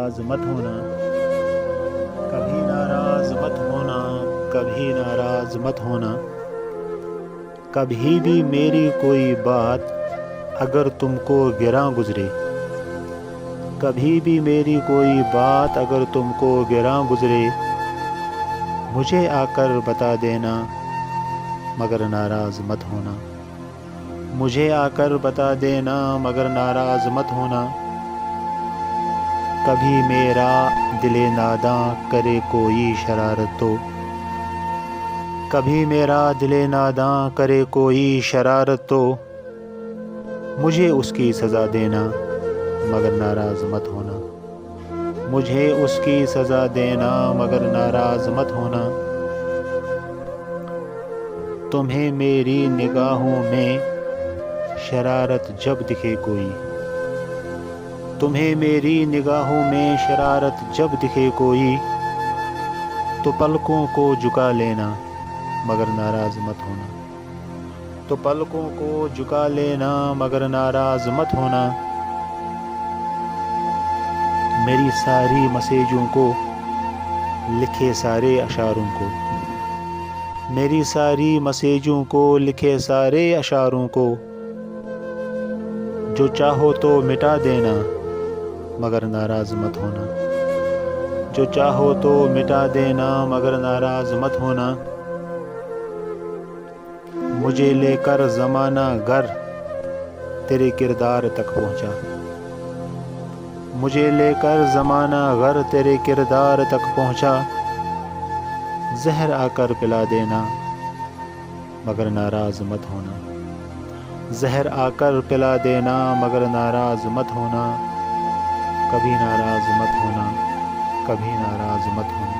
ناراض مت ہونا، کبھی ناراض مت ہونا، کبھی ناراض مت ہونا۔ کبھی بھی میری کوئی بات اگر تم کو گراں گزرے، کبھی بھی میری کوئی بات اگر تم کو گراں گزرے، مجھے آ کر بتا دینا مگر ناراض مت ہونا، مجھے آ کر بتا دینا مگر ناراض مت ہونا۔ کبھی میرا دل ناداں کرے کوئی شرارت تو، کبھی میرا دل ناداں کرے کوئی شرارت تو، مجھے اس کی سزا دینا مگر ناراض مت ہونا، مجھے اس کی سزا دینا مگر ناراض مت ہونا۔ تمہیں میری نگاہوں میں شرارت جب دکھے کوئی، تمہیں میری نگاہوں میں شرارت جب دکھے کوئی، تو پلکوں کو جھکا لینا مگر ناراض مت ہونا، تو پلکوں کو جھکا لینا مگر ناراض مت ہونا۔ میری ساری مسیجوں کو لکھے سارے اشعاروں کو، میری ساری مسیجوں کو لکھے سارے اشعاروں کو، جو چاہو تو مٹا دینا مگر ناراض مت ہونا، جو چاہو تو مٹا دینا مگر ناراض مت ہونا۔ مجھے لے کر زمانہ گر تیرے کردار تک پہنچا، مجھے لے کر زمانہ گر تیرے کردار تک پہنچا، زہر آ کر پلا دینا مگر ناراض مت ہونا، زہر آ کر پلا دینا مگر ناراض مت ہونا۔ کبھی ناراض مت ہونا، کبھی ناراض مت ہونا۔